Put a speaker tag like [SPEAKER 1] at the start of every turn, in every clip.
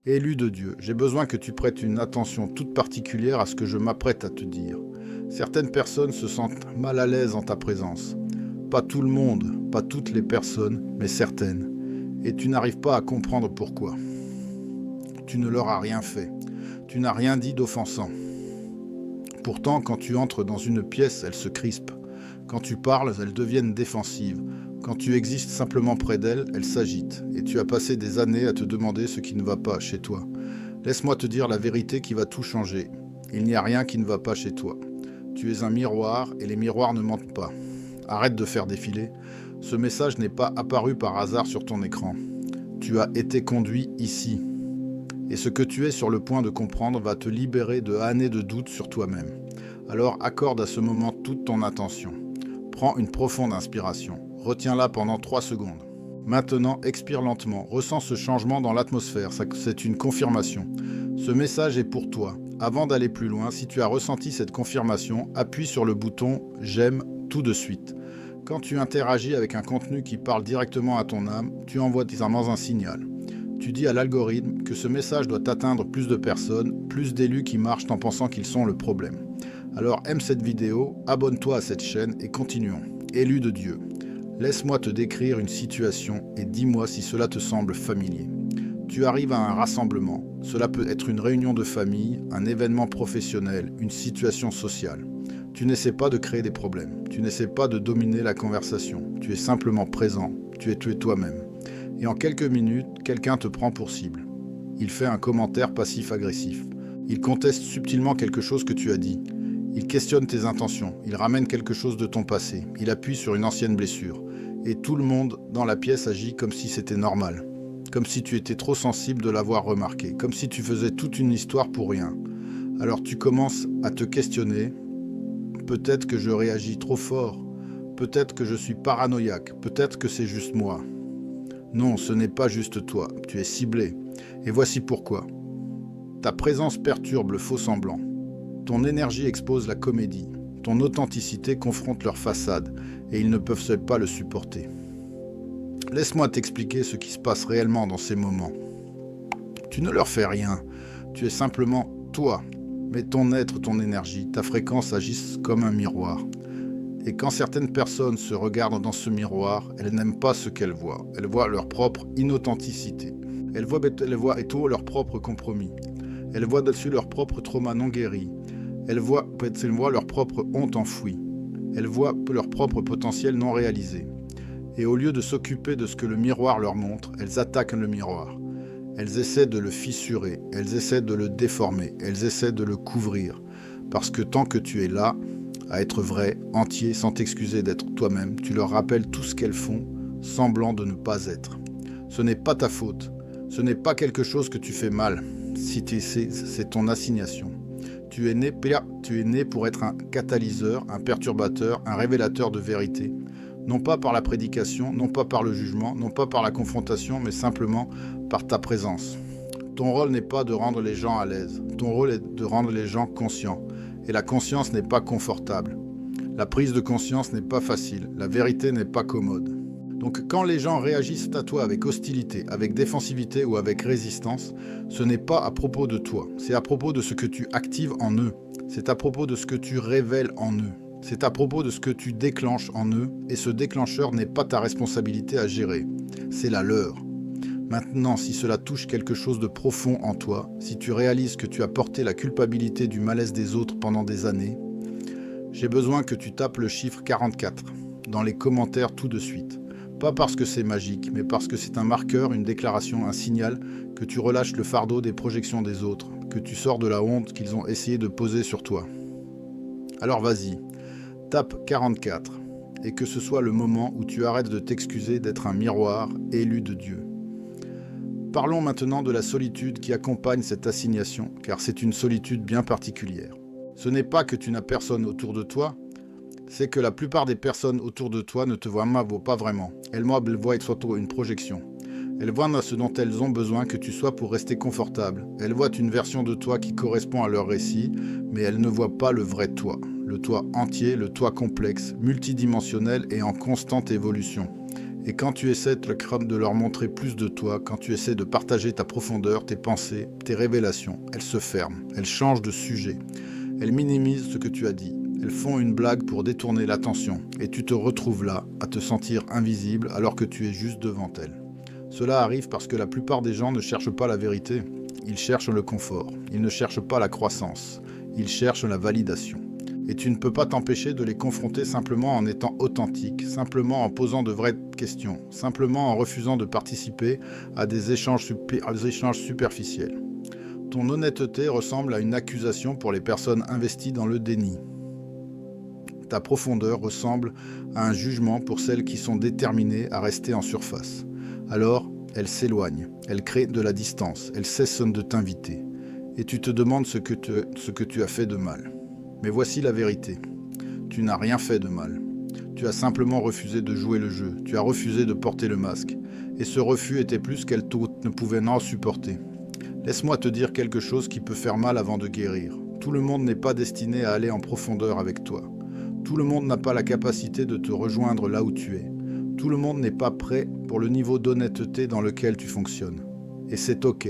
[SPEAKER 1] Élu de Dieu, j'ai besoin que tu prêtes une attention toute particulière à ce que je m'apprête à te dire. Certaines personnes se sentent mal à l'aise en ta présence. Pas tout le monde, pas toutes les personnes, mais certaines. Et tu n'arrives pas à comprendre pourquoi. Tu ne leur as rien fait. Tu n'as rien dit d'offensant. Pourtant, quand tu entres dans une pièce, elles se crispent. Quand tu parles, elles deviennent défensives. Quand tu existes simplement près d'elles, elles s'agitent. Et tu as passé des années à te demander ce qui ne va pas chez toi. Laisse-moi te dire la vérité qui va tout changer. Il n'y a rien qui ne va pas chez toi. Tu es un miroir et les miroirs ne mentent pas. Arrête de faire défiler. Ce message n'est pas apparu par hasard sur ton écran. Tu as été conduit ici. Et ce que tu es sur le point de comprendre va te libérer de années de doutes sur toi-même. Alors accorde à ce moment toute ton attention. Prends une profonde inspiration. Retiens-la pendant 3 secondes. Maintenant, expire lentement. Ressens ce changement dans l'atmosphère. C'est une confirmation. Ce message est pour toi. Avant d'aller plus loin, si tu as ressenti cette confirmation, appuie sur le bouton « J'aime » tout de suite. Quand tu interagis avec un contenu qui parle directement à ton âme, tu envoies un signal. Tu dis à l'algorithme que ce message doit atteindre plus de personnes, plus d'élus qui marchent en pensant qu'ils sont le problème. Alors aime cette vidéo, abonne-toi à cette chaîne et continuons. Élu de Dieu. Laisse-moi te décrire une situation et dis-moi si cela te semble familier. Tu arrives à un rassemblement. Cela peut être une réunion de famille, un événement professionnel, une situation sociale. Tu n'essaies pas de créer des problèmes. Tu n'essaies pas de dominer la conversation. Tu es simplement présent. Tu es toi-même. Et en quelques minutes, quelqu'un te prend pour cible. Il fait un commentaire passif-agressif. Il conteste subtilement quelque chose que tu as dit. Il questionne tes intentions. Il ramène quelque chose de ton passé. Il appuie sur une ancienne blessure. Et tout le monde dans la pièce agit comme si c'était normal. Comme si tu étais trop sensible de l'avoir remarqué. Comme si tu faisais toute une histoire pour rien. Alors tu commences à te questionner. Peut-être que je réagis trop fort. Peut-être que je suis paranoïaque. Peut-être que c'est juste moi. Non, ce n'est pas juste toi. Tu es ciblé. Et voici pourquoi. Ta présence perturbe le faux semblant. Ton énergie expose la comédie. Ton authenticité confronte leur façade. Et ils ne peuvent pas le supporter. Laisse-moi t'expliquer ce qui se passe réellement dans ces moments. Tu ne leur fais rien. Tu es simplement toi. Mais ton être, ton énergie, ta fréquence agissent comme un miroir. Et quand certaines personnes se regardent dans ce miroir, elles n'aiment pas ce qu'elles voient. Elles voient leur propre inauthenticité. Elles voient et tout leur propre compromis. Elles voient dessus leur propre trauma non guéri. Elles voient leur propre honte enfouie. Elles voient leur propre potentiel non réalisé. Et au lieu de s'occuper de ce que le miroir leur montre, elles attaquent le miroir. Elles essaient de le fissurer, elles essaient de le déformer, elles essaient de le couvrir. Parce que tant que tu es là, à être vrai, entier, sans t'excuser d'être toi-même, tu leur rappelles tout ce qu'elles font, semblant de ne pas être. Ce n'est pas ta faute, ce n'est pas quelque chose que tu fais mal, c'est ton assignation. Tu es né pour être un catalyseur, un perturbateur, un révélateur de vérité. Non pas par la prédication, non pas par le jugement, non pas par la confrontation, mais simplement par ta présence. Ton rôle n'est pas de rendre les gens à l'aise, ton rôle est de rendre les gens conscients. Et la conscience n'est pas confortable. La prise de conscience n'est pas facile, la vérité n'est pas commode. Donc quand les gens réagissent à toi avec hostilité, avec défensivité ou avec résistance, ce n'est pas à propos de toi, c'est à propos de ce que tu actives en eux, c'est à propos de ce que tu révèles en eux, c'est à propos de ce que tu déclenches en eux, et ce déclencheur n'est pas ta responsabilité à gérer, c'est la leur. Maintenant, si cela touche quelque chose de profond en toi, si tu réalises que tu as porté la culpabilité du malaise des autres pendant des années, j'ai besoin que tu tapes le chiffre 44 dans les commentaires tout de suite. Pas parce que c'est magique, mais parce que c'est un marqueur, une déclaration, un signal que tu relâches le fardeau des projections des autres, que tu sors de la honte qu'ils ont essayé de poser sur toi. Alors vas-y, tape 44, et que ce soit le moment où tu arrêtes de t'excuser d'être un miroir élu de Dieu. Parlons maintenant de la solitude qui accompagne cette assignation, car c'est une solitude bien particulière. Ce n'est pas que tu n'as personne autour de toi, c'est que la plupart des personnes autour de toi ne te voient pas vraiment. Elles voient surtout une projection. Elles voient ce dont elles ont besoin que tu sois pour rester confortable. Elles voient une version de toi qui correspond à leur récit, mais elles ne voient pas le vrai toi. Le toi entier, le toi complexe, multidimensionnel et en constante évolution. Et quand tu essaies de leur montrer plus de toi, quand tu essaies de partager ta profondeur, tes pensées, tes révélations, elles se ferment, elles changent de sujet, elles minimisent ce que tu as dit, elles font une blague pour détourner l'attention, et tu te retrouves là, à te sentir invisible alors que tu es juste devant elles. Cela arrive parce que la plupart des gens ne cherchent pas la vérité, ils cherchent le confort, ils ne cherchent pas la croissance, ils cherchent la validation. Et tu ne peux pas t'empêcher de les confronter simplement en étant authentique, simplement en posant de vraies questions, simplement en refusant de participer à des échanges superficiels. Ton honnêteté ressemble à une accusation pour les personnes investies dans le déni. Ta profondeur ressemble à un jugement pour celles qui sont déterminées à rester en surface. Alors, elles s'éloignent, elles créent de la distance, elles cessent de t'inviter. Et tu te demandes ce que tu as fait de mal. Mais voici la vérité. Tu n'as rien fait de mal. Tu as simplement refusé de jouer le jeu. Tu as refusé de porter le masque. Et ce refus était plus qu'elle ne pouvait n'en supporter. Laisse-moi te dire quelque chose qui peut faire mal avant de guérir. Tout le monde n'est pas destiné à aller en profondeur avec toi. Tout le monde n'a pas la capacité de te rejoindre là où tu es. Tout le monde n'est pas prêt pour le niveau d'honnêteté dans lequel tu fonctionnes. Et c'est ok.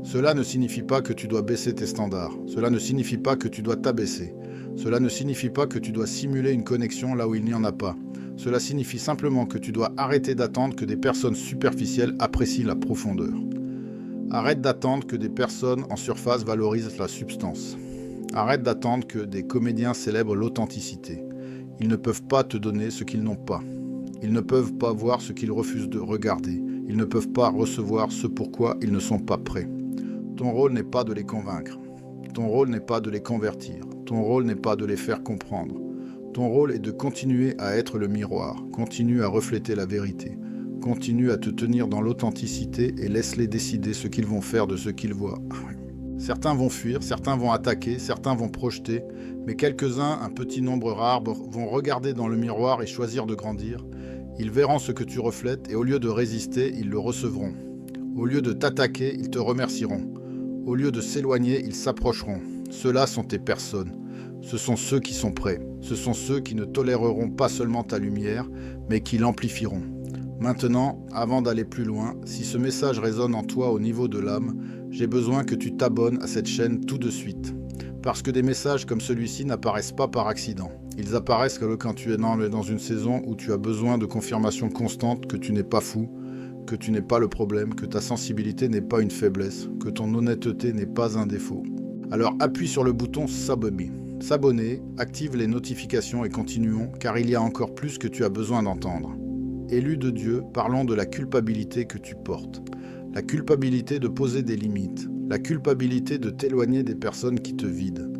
[SPEAKER 1] Cela ne signifie pas que tu dois baisser tes standards. Cela ne signifie pas que tu dois t'abaisser. Cela ne signifie pas que tu dois simuler une connexion là où il n'y en a pas. Cela signifie simplement que tu dois arrêter d'attendre que des personnes superficielles apprécient la profondeur. Arrête d'attendre que des personnes en surface valorisent la substance. Arrête d'attendre que des comédiens célèbrent l'authenticité. Ils ne peuvent pas te donner ce qu'ils n'ont pas. Ils ne peuvent pas voir ce qu'ils refusent de regarder. Ils ne peuvent pas recevoir ce pourquoi ils ne sont pas prêts. Ton rôle n'est pas de les convaincre. Ton rôle n'est pas de les convertir. Ton rôle n'est pas de les faire comprendre. Ton rôle est de continuer à être le miroir. Continue à refléter la vérité. Continue à te tenir dans l'authenticité et laisse-les décider ce qu'ils vont faire de ce qu'ils voient. Certains vont fuir, certains vont attaquer, certains vont projeter, mais quelques-uns, un petit nombre rare, vont regarder dans le miroir et choisir de grandir. Ils verront ce que tu reflètes et au lieu de résister, ils le recevront. Au lieu de t'attaquer, ils te remercieront. Au lieu de s'éloigner, ils s'approcheront. Ceux-là sont tes personnes. Ce sont ceux qui sont prêts. Ce sont ceux qui ne toléreront pas seulement ta lumière, mais qui l'amplifieront. Maintenant, avant d'aller plus loin, si ce message résonne en toi au niveau de l'âme, j'ai besoin que tu t'abonnes à cette chaîne tout de suite. Parce que des messages comme celui-ci n'apparaissent pas par accident. Ils apparaissent quand tu es dans une saison où tu as besoin de confirmation constante que tu n'es pas fou, que tu n'es pas le problème, que ta sensibilité n'est pas une faiblesse, que ton honnêteté n'est pas un défaut. Alors appuie sur le bouton s'abonner. S'abonner, active les notifications et continuons, car il y a encore plus que tu as besoin d'entendre. Élu de Dieu, parlons de la culpabilité que tu portes. La culpabilité de poser des limites. La culpabilité de t'éloigner des personnes qui te vident.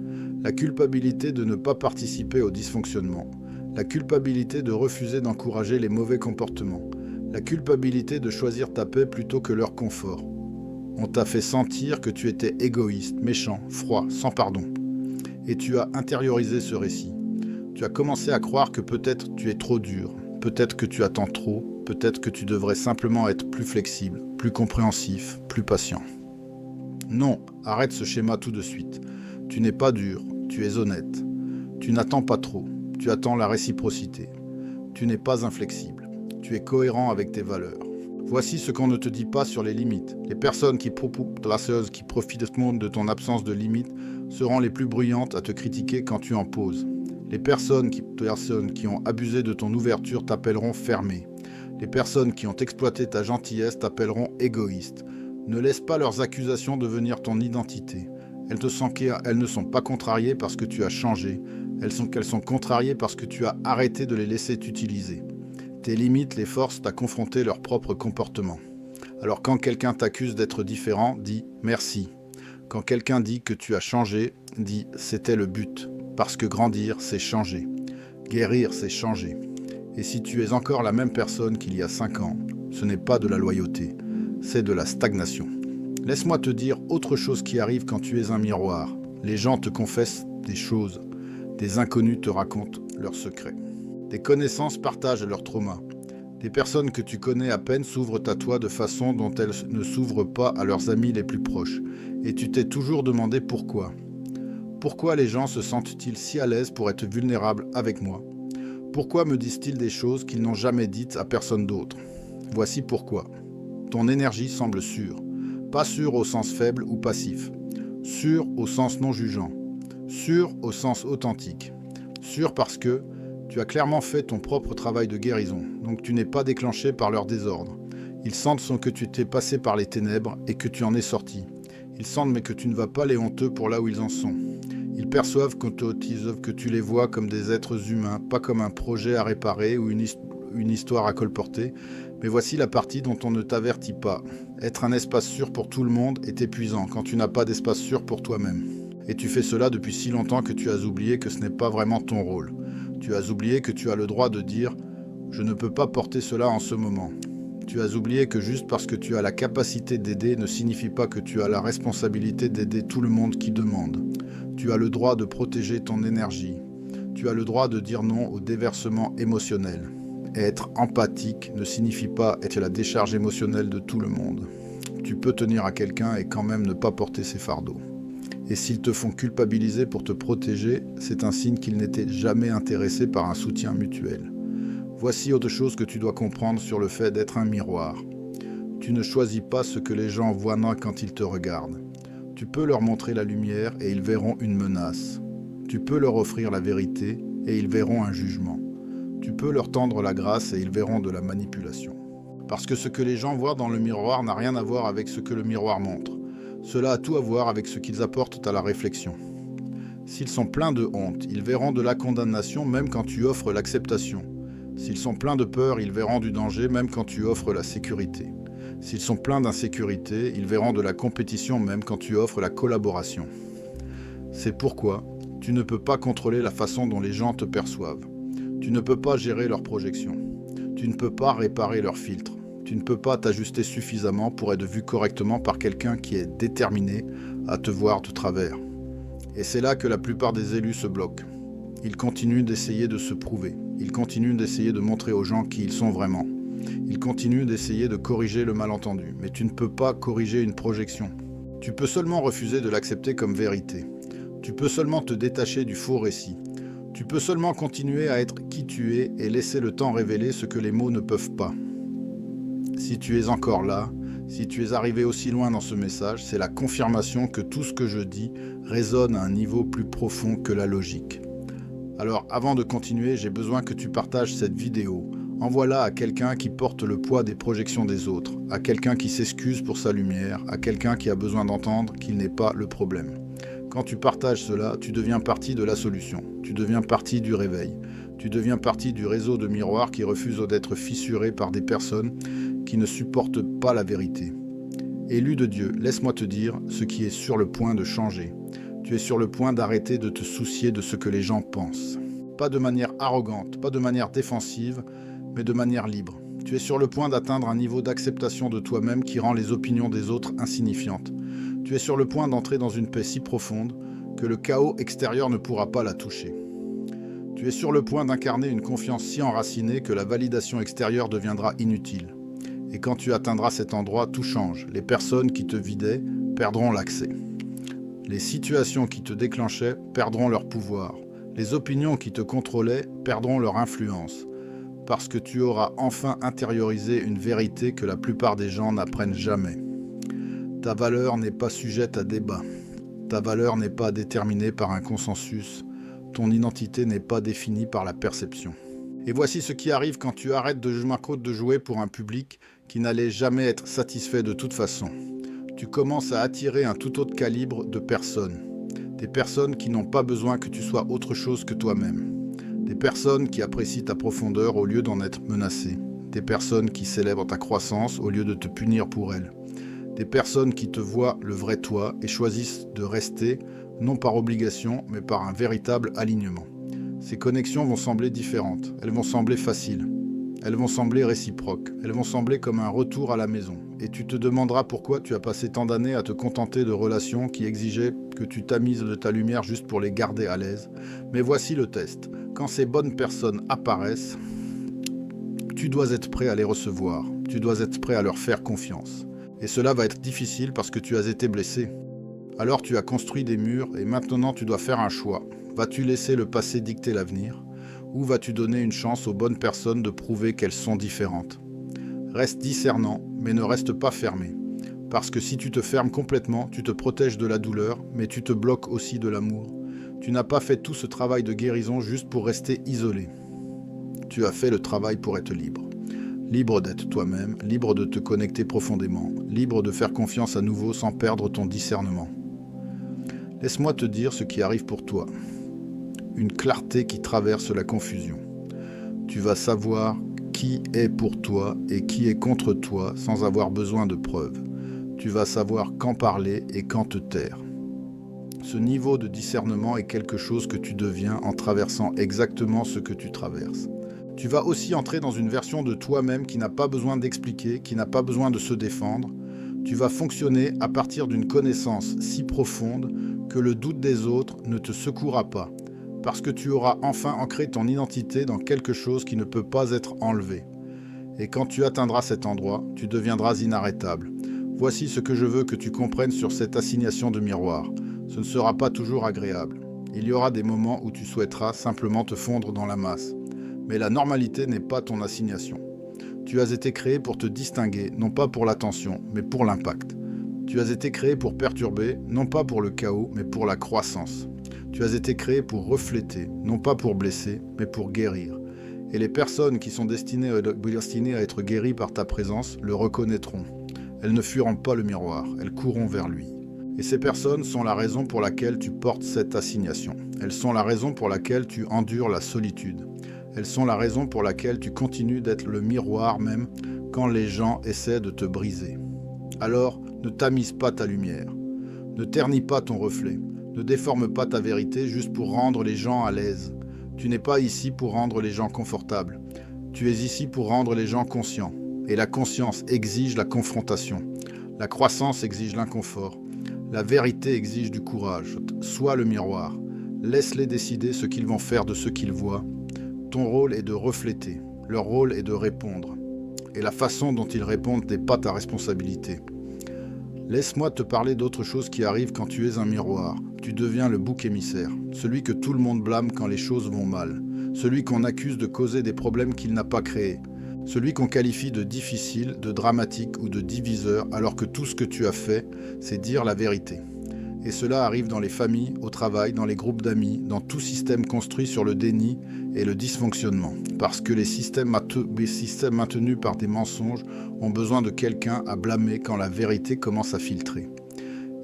[SPEAKER 1] La culpabilité de ne pas participer au dysfonctionnement. La culpabilité de refuser d'encourager les mauvais comportements. La culpabilité de choisir ta paix plutôt que leur confort. On t'a fait sentir que tu étais égoïste, méchant, froid, sans pardon. Et tu as intériorisé ce récit. Tu as commencé à croire que peut-être tu es trop dur, peut-être que tu attends trop, peut-être que tu devrais simplement être plus flexible, plus compréhensif, plus patient. Non, arrête ce schéma tout de suite. Tu n'es pas dur, tu es honnête. Tu n'attends pas trop, tu attends la réciprocité. Tu n'es pas inflexible, tu es cohérent avec tes valeurs. Voici ce qu'on ne te dit pas sur les limites. Les personnes qui profitent de ton absence de limites seront les plus bruyantes à te critiquer quand tu en poses. Les personnes qui ont abusé de ton ouverture t'appelleront fermé. Les personnes qui ont exploité ta gentillesse t'appelleront égoïste. Ne laisse pas leurs accusations devenir ton identité. Elles ne sont pas contrariées parce que tu as changé. Elles sont contrariées parce que tu as arrêté de les laisser t'utiliser. Tes limites les forcent à confronter leur propre comportement. Alors quand quelqu'un t'accuse d'être différent, dis merci. Quand quelqu'un dit que tu as changé, dis c'était le but. Parce que grandir, c'est changer. Guérir, c'est changer. Et si tu es encore la même personne qu'il y a 5 ans, ce n'est pas de la loyauté, c'est de la stagnation. Laisse-moi te dire autre chose qui arrive quand tu es un miroir. Les gens te confessent des choses. Des inconnus te racontent leurs secrets. Des connaissances partagent leurs traumas. Des personnes que tu connais à peine s'ouvrent à toi de façon dont elles ne s'ouvrent pas à leurs amis les plus proches. Et tu t'es toujours demandé pourquoi. Pourquoi les gens se sentent-ils si à l'aise pour être vulnérables avec moi ? Pourquoi me disent-ils des choses qu'ils n'ont jamais dites à personne d'autre? Voici pourquoi. Ton énergie semble sûre. Pas sûre au sens faible ou passif. Sûre au sens non jugeant. Sûre au sens authentique. Sûre parce que tu as clairement fait ton propre travail de guérison, donc tu n'es pas déclenché par leur désordre. Ils sentent que tu t'es passé par les ténèbres et que tu en es sorti. Ils sentent mais que tu ne vas pas les honteux pour là où ils en sont. Ils perçoivent que tu les vois comme des êtres humains, pas comme un projet à réparer ou une histoire à colporter. Mais voici la partie dont on ne t'avertit pas. Être un espace sûr pour tout le monde est épuisant quand tu n'as pas d'espace sûr pour toi-même. Et tu fais cela depuis si longtemps que tu as oublié que ce n'est pas vraiment ton rôle. Tu as oublié que tu as le droit de dire « Je ne peux pas porter cela en ce moment ». Tu as oublié que juste parce que tu as la capacité d'aider ne signifie pas que tu as la responsabilité d'aider tout le monde qui demande. Tu as le droit de protéger ton énergie. Tu as le droit de dire non au déversement émotionnel. Et être empathique ne signifie pas être la décharge émotionnelle de tout le monde. Tu peux tenir à quelqu'un et quand même ne pas porter ses fardeaux. Et s'ils te font culpabiliser pour te protéger, c'est un signe qu'ils n'étaient jamais intéressés par un soutien mutuel. Voici autre chose que tu dois comprendre sur le fait d'être un miroir. Tu ne choisis pas ce que les gens voient quand ils te regardent. Tu peux leur montrer la lumière et ils verront une menace. Tu peux leur offrir la vérité et ils verront un jugement. Tu peux leur tendre la grâce et ils verront de la manipulation. Parce que ce que les gens voient dans le miroir n'a rien à voir avec ce que le miroir montre. Cela a tout à voir avec ce qu'ils apportent à la réflexion. S'ils sont pleins de honte, ils verront de la condamnation même quand tu offres l'acceptation. S'ils sont pleins de peur, ils verront du danger même quand tu offres la sécurité. S'ils sont pleins d'insécurité, ils verront de la compétition même quand tu offres la collaboration. C'est pourquoi tu ne peux pas contrôler la façon dont les gens te perçoivent. Tu ne peux pas gérer leurs projections. Tu ne peux pas réparer leurs filtres. Tu ne peux pas t'ajuster suffisamment pour être vu correctement par quelqu'un qui est déterminé à te voir de travers. Et c'est là que la plupart des élus se bloquent. Ils continuent d'essayer de se prouver. Ils continuent d'essayer de montrer aux gens qui ils sont vraiment. Ils continuent d'essayer de corriger le malentendu. Mais tu ne peux pas corriger une projection. Tu peux seulement refuser de l'accepter comme vérité. Tu peux seulement te détacher du faux récit. Tu peux seulement continuer à être qui tu es et laisser le temps révéler ce que les mots ne peuvent pas. Si tu es encore là, si tu es arrivé aussi loin dans ce message, c'est la confirmation que tout ce que je dis résonne à un niveau plus profond que la logique. Alors avant de continuer, j'ai besoin que tu partages cette vidéo. Envoie-la à quelqu'un qui porte le poids des projections des autres, à quelqu'un qui s'excuse pour sa lumière, à quelqu'un qui a besoin d'entendre qu'il n'est pas le problème. Quand tu partages cela, tu deviens partie de la solution, tu deviens partie du réveil, tu deviens partie du réseau de miroirs qui refusent d'être fissurés par des personnes qui ne supportent pas la vérité. Élu de Dieu, laisse-moi te dire ce qui est sur le point de changer. Tu es sur le point d'arrêter de te soucier de ce que les gens pensent. Pas de manière arrogante, pas de manière défensive, mais de manière libre. Tu es sur le point d'atteindre un niveau d'acceptation de toi-même qui rend les opinions des autres insignifiantes. Tu es sur le point d'entrer dans une paix si profonde que le chaos extérieur ne pourra pas la toucher. Tu es sur le point d'incarner une confiance si enracinée que la validation extérieure deviendra inutile. Et quand tu atteindras cet endroit, tout change. Les personnes qui te vidaient perdront l'accès. Les situations qui te déclenchaient perdront leur pouvoir. Les opinions qui te contrôlaient perdront leur influence. Parce que tu auras enfin intériorisé une vérité que la plupart des gens n'apprennent jamais. Ta valeur n'est pas sujette à débat. Ta valeur n'est pas déterminée par un consensus. Ton identité n'est pas définie par la perception. Et voici ce qui arrive quand tu arrêtes de jouer pour un public qui n'allait jamais être satisfait de toute façon. Tu commences à attirer un tout autre calibre de personnes. Des personnes qui n'ont pas besoin que tu sois autre chose que toi-même. Des personnes qui apprécient ta profondeur au lieu d'en être menacées. Des personnes qui célèbrent ta croissance au lieu de te punir pour elle. Des personnes qui te voient le vrai toi et choisissent de rester, non par obligation, mais par un véritable alignement. Ces connexions vont sembler différentes, elles vont sembler faciles, elles vont sembler réciproques, elles vont sembler comme un retour à la maison. Et tu te demanderas pourquoi tu as passé tant d'années à te contenter de relations qui exigeaient que tu tamises de ta lumière juste pour les garder à l'aise. Mais voici le test. Quand ces bonnes personnes apparaissent, tu dois être prêt à les recevoir, tu dois être prêt à leur faire confiance. Et cela va être difficile parce que tu as été blessé. Alors tu as construit des murs et maintenant tu dois faire un choix. Vas-tu laisser le passé dicter l'avenir? ou vas-tu donner une chance aux bonnes personnes de prouver qu'elles sont différentes? Reste discernant, mais ne reste pas fermé. Parce que si tu te fermes complètement, tu te protèges de la douleur, mais tu te bloques aussi de l'amour. Tu n'as pas fait tout ce travail de guérison juste pour rester isolé. Tu as fait le travail pour être libre. Libre d'être toi-même, libre de te connecter profondément, libre de faire confiance à nouveau sans perdre ton discernement. Laisse-moi te dire ce qui arrive pour toi. Une clarté qui traverse la confusion. Tu vas savoir qui est pour toi et qui est contre toi sans avoir besoin de preuves. Tu vas savoir quand parler et quand te taire. Ce niveau de discernement est quelque chose que tu deviens en traversant exactement ce que tu traverses. Tu vas aussi entrer dans une version de toi-même qui n'a pas besoin d'expliquer, qui n'a pas besoin de se défendre. Tu vas fonctionner à partir d'une connaissance si profonde que le doute des autres ne te secourra pas, parce que tu auras enfin ancré ton identité dans quelque chose qui ne peut pas être enlevé. Et quand tu atteindras cet endroit, tu deviendras inarrêtable. Voici ce que je veux que tu comprennes sur cette assignation de miroir. Ce ne sera pas toujours agréable. Il y aura des moments où tu souhaiteras simplement te fondre dans la masse. Mais la normalité n'est pas ton assignation. Tu as été créé pour te distinguer, non pas pour l'attention, mais pour l'impact. Tu as été créé pour perturber, non pas pour le chaos, mais pour la croissance. Tu as été créé pour refléter, non pas pour blesser, mais pour guérir. Et les personnes qui sont destinées à être guéries par ta présence le reconnaîtront. Elles ne fuiront pas le miroir, elles courront vers lui. Et ces personnes sont la raison pour laquelle tu portes cette assignation. Elles sont la raison pour laquelle tu endures la solitude. Elles sont la raison pour laquelle tu continues d'être le miroir même quand les gens essaient de te briser. Alors, ne tamise pas ta lumière. Ne ternis pas ton reflet. Ne déforme pas ta vérité juste pour rendre les gens à l'aise. Tu n'es pas ici pour rendre les gens confortables. Tu es ici pour rendre les gens conscients. Et la conscience exige la confrontation. La croissance exige l'inconfort. La vérité exige du courage. Sois le miroir. Laisse-les décider ce qu'ils vont faire de ce qu'ils voient. Ton rôle est de refléter. Leur rôle est de répondre. Et la façon dont ils répondent n'est pas ta responsabilité. Laisse-moi te parler d'autre chose qui arrive quand tu es un miroir. Tu deviens le bouc émissaire, celui que tout le monde blâme quand les choses vont mal, celui qu'on accuse de causer des problèmes qu'il n'a pas créés, celui qu'on qualifie de difficile, de dramatique ou de diviseur, alors que tout ce que tu as fait, c'est dire la vérité. Et cela arrive dans les familles, au travail, dans les groupes d'amis, dans tout système construit sur le déni et le dysfonctionnement. Parce que les systèmes maintenus par des mensonges ont besoin de quelqu'un à blâmer quand la vérité commence à filtrer.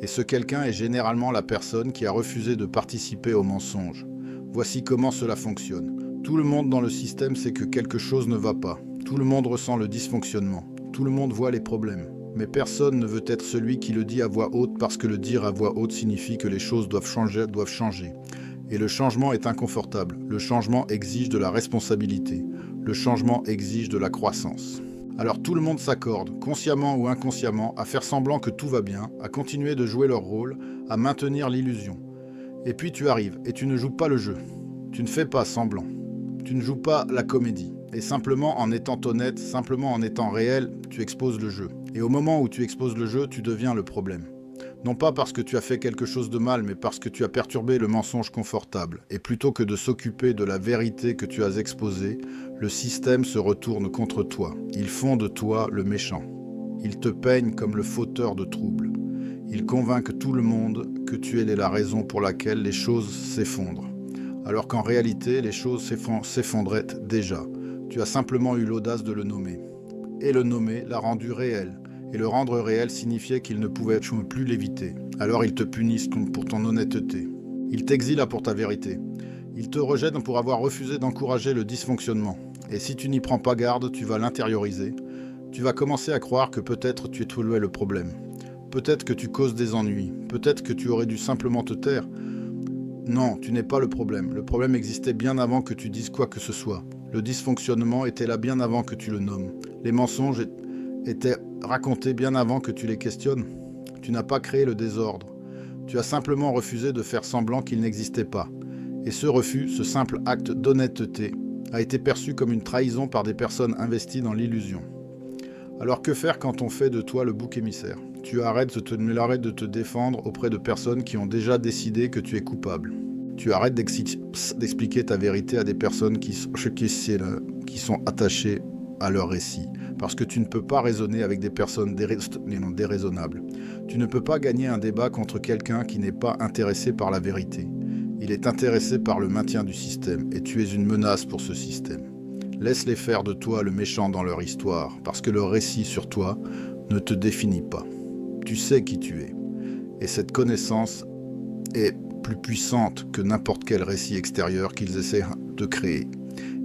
[SPEAKER 1] Et ce quelqu'un est généralement la personne qui a refusé de participer au mensonge. Voici comment cela fonctionne. Tout le monde dans le système sait que quelque chose ne va pas. Tout le monde ressent le dysfonctionnement. Tout le monde voit les problèmes. Mais personne ne veut être celui qui le dit à voix haute parce que le dire à voix haute signifie que les choses doivent changer. Et le changement est inconfortable. Le changement exige de la responsabilité. Le changement exige de la croissance. Alors tout le monde s'accorde, consciemment ou inconsciemment, à faire semblant que tout va bien, à continuer de jouer leur rôle, à maintenir l'illusion. Et puis tu arrives, et tu ne joues pas le jeu. Tu ne fais pas semblant. Tu ne joues pas la comédie. Et simplement en étant honnête, simplement en étant réel, tu exposes le jeu. Et au moment où tu exposes le jeu, tu deviens le problème. Non pas parce que tu as fait quelque chose de mal, mais parce que tu as perturbé le mensonge confortable. Et plutôt que de s'occuper de la vérité que tu as exposée, le système se retourne contre toi. Ils font de toi le méchant. Ils te peignent comme le fauteur de troubles. Ils convainquent tout le monde que tu es la raison pour laquelle les choses s'effondrent. Alors qu'en réalité, les choses s'effondraient déjà. Tu as simplement eu l'audace de le nommer. Et le nommer l'a rendu réel. Et le rendre réel signifiait qu'il ne pouvait plus l'éviter. Alors ils te punissent pour ton honnêteté. Ils t'exilent pour ta vérité. Ils te rejettent pour avoir refusé d'encourager le dysfonctionnement. Et si tu n'y prends pas garde, tu vas l'intérioriser. Tu vas commencer à croire que peut-être tu es le problème. Peut-être que tu causes des ennuis. Peut-être que tu aurais dû simplement te taire. Non, tu n'es pas le problème. Le problème existait bien avant que tu dises quoi que ce soit. Le dysfonctionnement était là bien avant que tu le nommes. Les mensonges étaient racontés bien avant que tu les questionnes. Tu n'as pas créé le désordre. Tu as simplement refusé de faire semblant qu'il n'existait pas. Et ce refus, ce simple acte d'honnêteté, a été perçu comme une trahison par des personnes investies dans l'illusion. Alors que faire quand on fait de toi le bouc émissaire ? Tu arrêtes de te défendre auprès de personnes qui ont déjà décidé que tu es coupable. Tu arrêtes d'expliquer ta vérité à des personnes qui sont attachées à leur récit. Parce que tu ne peux pas raisonner avec des personnes déraisonnables. Tu ne peux pas gagner un débat contre quelqu'un qui n'est pas intéressé par la vérité. Il est intéressé par le maintien du système, et tu es une menace pour ce système. Laisse-les faire de toi le méchant dans leur histoire, parce que leur récit sur toi ne te définit pas. Tu sais qui tu es. Et cette connaissance est plus puissante que n'importe quel récit extérieur qu'ils essaient de créer.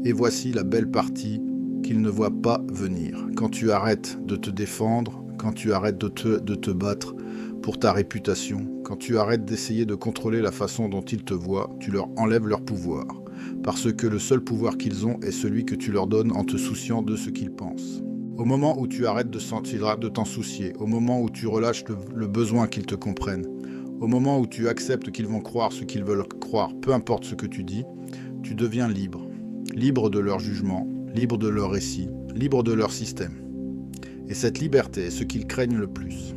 [SPEAKER 1] Et voici la belle partie qu'ils ne voient pas venir. Quand tu arrêtes de te défendre, quand tu arrêtes de te battre pour ta réputation, quand tu arrêtes d'essayer de contrôler la façon dont ils te voient, tu leur enlèves leur pouvoir. Parce que le seul pouvoir qu'ils ont est celui que tu leur donnes en te souciant de ce qu'ils pensent. Au moment où tu arrêtes de t'en soucier, au moment où tu relâches le besoin qu'ils te comprennent, au moment où tu acceptes qu'ils vont croire ce qu'ils veulent croire, peu importe ce que tu dis, tu deviens libre. Libre de leur jugement, libre de leur récit, libre de leur système. Et cette liberté est ce qu'ils craignent le plus.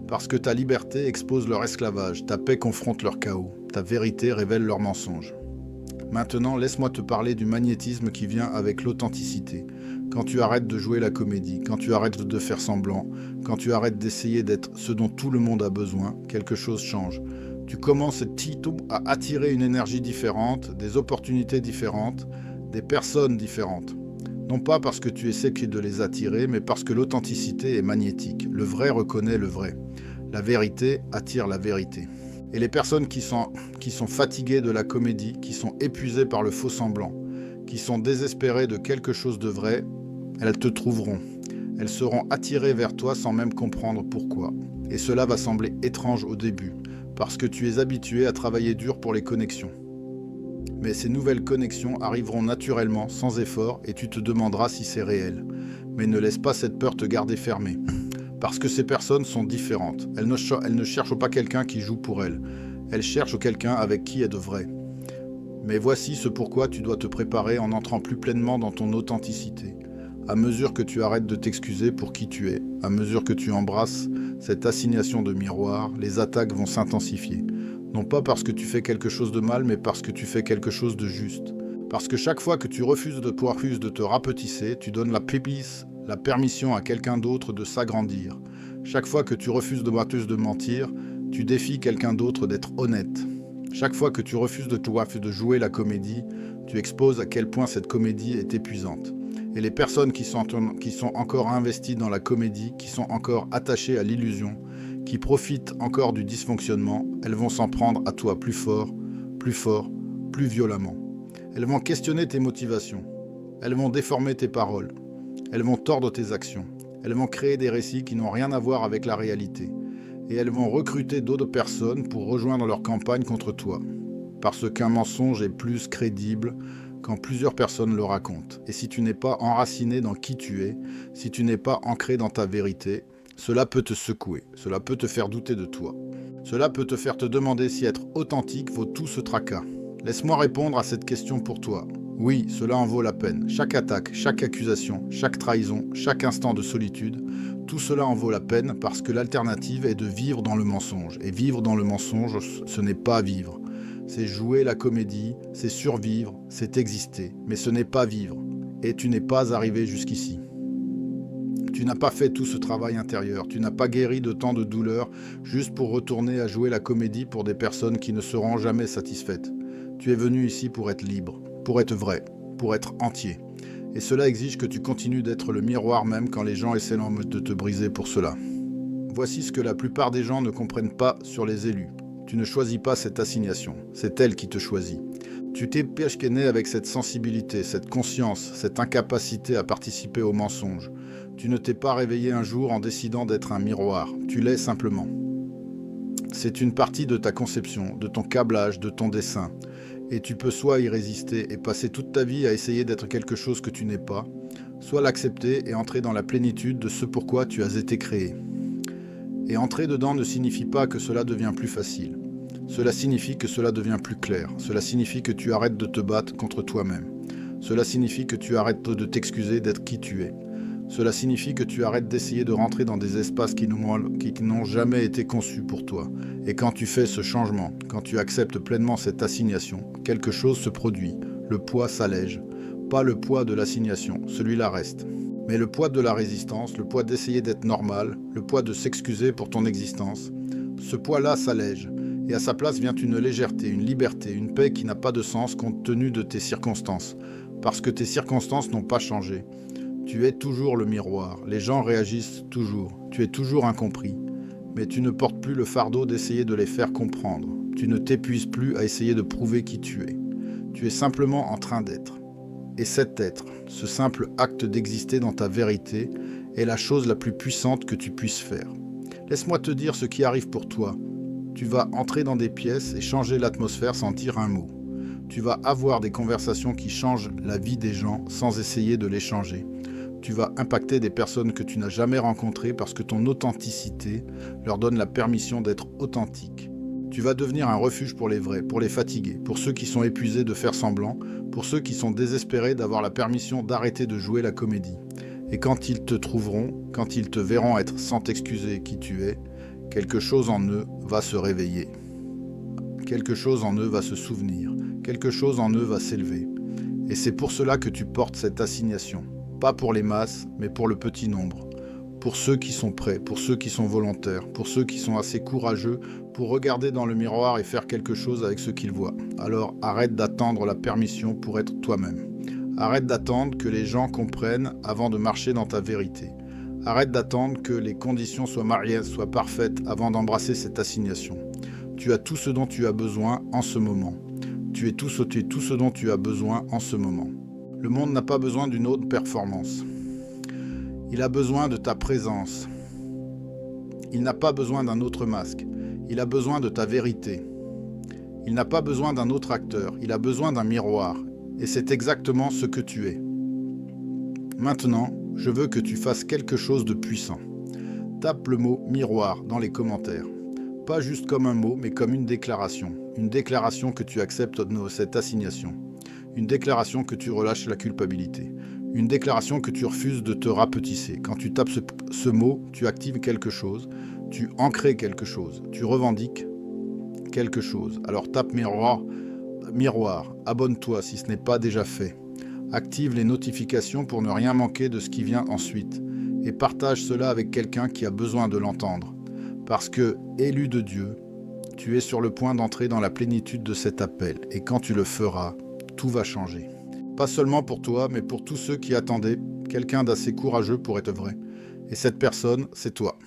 [SPEAKER 1] Parce que ta liberté expose leur esclavage, ta paix confronte leur chaos, ta vérité révèle leurs mensonges. Maintenant, laisse-moi te parler du magnétisme qui vient avec l'authenticité. Quand tu arrêtes de jouer la comédie, quand tu arrêtes de faire semblant, quand tu arrêtes d'essayer d'être ce dont tout le monde a besoin, quelque chose change. Tu commences à attirer une énergie différente, des opportunités différentes, des personnes différentes. Non pas parce que tu essaies de les attirer, mais parce que l'authenticité est magnétique. Le vrai reconnaît le vrai. La vérité attire la vérité. Et les personnes qui sont fatiguées de la comédie, qui sont épuisées par le faux semblant, qui sont désespérées de quelque chose de vrai, elles te trouveront. Elles seront attirées vers toi sans même comprendre pourquoi. Et cela va sembler étrange au début, parce que tu es habitué à travailler dur pour les connexions. Mais ces nouvelles connexions arriveront naturellement, sans effort, et tu te demanderas si c'est réel. Mais ne laisse pas cette peur te garder fermé. Parce que ces personnes sont différentes. Elles ne cherchent pas quelqu'un qui joue pour elles. Elles cherchent quelqu'un avec qui est de vrai. Mais voici ce pourquoi tu dois te préparer en entrant plus pleinement dans ton authenticité. À mesure que tu arrêtes de t'excuser pour qui tu es, à mesure que tu embrasses cette assignation de miroir, les attaques vont s'intensifier. Non pas parce que tu fais quelque chose de mal, mais parce que tu fais quelque chose de juste. Parce que chaque fois que tu refuses de te rapetisser, tu donnes la permission à quelqu'un d'autre de s'agrandir. Chaque fois que tu refuses de mentir, tu défies quelqu'un d'autre d'être honnête. Chaque fois que tu refuses de jouer la comédie, tu exposes à quel point cette comédie est épuisante. Et les personnes qui sont encore investies dans la comédie, qui sont encore attachées à l'illusion, qui profitent encore du dysfonctionnement, elles vont s'en prendre à toi plus fort, plus violemment. Elles vont questionner tes motivations. Elles vont déformer tes paroles. Elles vont tordre tes actions. Elles vont créer des récits qui n'ont rien à voir avec la réalité. Et elles vont recruter d'autres personnes pour rejoindre leur campagne contre toi. Parce qu'un mensonge est plus crédible quand plusieurs personnes le racontent. Et si tu n'es pas enraciné dans qui tu es, si tu n'es pas ancré dans ta vérité, cela peut te secouer, cela peut te faire douter de toi. Cela peut te faire te demander si être authentique vaut tout ce tracas. Laisse-moi répondre à cette question pour toi. Oui, cela en vaut la peine. Chaque attaque, chaque accusation, chaque trahison, chaque instant de solitude, tout cela en vaut la peine parce que l'alternative est de vivre dans le mensonge. Et vivre dans le mensonge, ce n'est pas vivre. C'est jouer la comédie, c'est survivre, c'est exister. Mais ce n'est pas vivre. Et tu n'es pas arrivé jusqu'ici. Tu n'as pas fait tout ce travail intérieur. Tu n'as pas guéri de tant de douleurs juste pour retourner à jouer la comédie pour des personnes qui ne seront jamais satisfaites. Tu es venu ici pour être libre, pour être vrai, pour être entier. Et cela exige que tu continues d'être le miroir même quand les gens essaient de te briser pour cela. Voici ce que la plupart des gens ne comprennent pas sur les élus. Tu ne choisis pas cette assignation, c'est elle qui te choisit. Tu t'es né avec cette sensibilité, cette conscience, cette incapacité à participer au mensonge. Tu ne t'es pas réveillé un jour en décidant d'être un miroir, tu l'es simplement. C'est une partie de ta conception, de ton câblage, de ton dessin. Et tu peux soit y résister et passer toute ta vie à essayer d'être quelque chose que tu n'es pas, soit l'accepter et entrer dans la plénitude de ce pourquoi tu as été créé. Et entrer dedans ne signifie pas que cela devient plus facile. Cela signifie que cela devient plus clair. Cela signifie que tu arrêtes de te battre contre toi-même. Cela signifie que tu arrêtes de t'excuser d'être qui tu es. Cela signifie que tu arrêtes d'essayer de rentrer dans des espaces qui n'ont jamais été conçus pour toi. Et quand tu fais ce changement, quand tu acceptes pleinement cette assignation, quelque chose se produit. Le poids s'allège. Pas le poids de l'assignation, celui-là reste. Mais le poids de la résistance, le poids d'essayer d'être normal, le poids de s'excuser pour ton existence, ce poids-là s'allège. Et à sa place vient une légèreté, une liberté, une paix qui n'a pas de sens compte tenu de tes circonstances. Parce que tes circonstances n'ont pas changé. Tu es toujours le miroir, les gens réagissent toujours, tu es toujours incompris. Mais tu ne portes plus le fardeau d'essayer de les faire comprendre. Tu ne t'épuises plus à essayer de prouver qui tu es. Tu es simplement en train d'être. Et cet être, ce simple acte d'exister dans ta vérité, est la chose la plus puissante que tu puisses faire. Laisse-moi te dire ce qui arrive pour toi. Tu vas entrer dans des pièces et changer l'atmosphère sans dire un mot. Tu vas avoir des conversations qui changent la vie des gens sans essayer de les changer. Tu vas impacter des personnes que tu n'as jamais rencontrées parce que ton authenticité leur donne la permission d'être authentiques. Tu vas devenir un refuge pour les vrais, pour les fatigués, pour ceux qui sont épuisés de faire semblant, pour ceux qui sont désespérés d'avoir la permission d'arrêter de jouer la comédie. Et quand ils te trouveront, quand ils te verront être sans t'excuser qui tu es, quelque chose en eux va se réveiller. Quelque chose en eux va se souvenir. Quelque chose en eux va s'élever. Et c'est pour cela que tu portes cette assignation. Pas pour les masses, mais pour le petit nombre. Pour ceux qui sont prêts, pour ceux qui sont volontaires, pour ceux qui sont assez courageux pour regarder dans le miroir et faire quelque chose avec ce qu'ils voient. Alors arrête d'attendre la permission pour être toi-même. Arrête d'attendre que les gens comprennent avant de marcher dans ta vérité. Arrête d'attendre que les conditions soient parfaites avant d'embrasser cette assignation. Tu as tout ce dont tu as besoin en ce moment. Tu es tout ce dont tu as besoin en ce moment. Le monde n'a pas besoin d'une autre performance. Il a besoin de ta présence. Il n'a pas besoin d'un autre masque. Il a besoin de ta vérité. Il n'a pas besoin d'un autre acteur. Il a besoin d'un miroir. Et c'est exactement ce que tu es. Maintenant, je veux que tu fasses quelque chose de puissant. Tape le mot « miroir » dans les commentaires. Pas juste comme un mot, mais comme une déclaration. Une déclaration que tu acceptes cette assignation. Une déclaration que tu relâches la culpabilité. Une déclaration que tu refuses de te rapetisser. Quand tu tapes ce mot, tu actives quelque chose. Tu en crées quelque chose. Tu revendiques quelque chose. Alors tape miroir. Abonne-toi si ce n'est pas déjà fait. Active les notifications pour ne rien manquer de ce qui vient ensuite. Et partage cela avec quelqu'un qui a besoin de l'entendre. Parce que, élu de Dieu, tu es sur le point d'entrer dans la plénitude de cet appel. Et quand tu le feras, tout va changer. Pas seulement pour toi, mais pour tous ceux qui attendaient quelqu'un d'assez courageux pour être vrai. Et cette personne, c'est toi.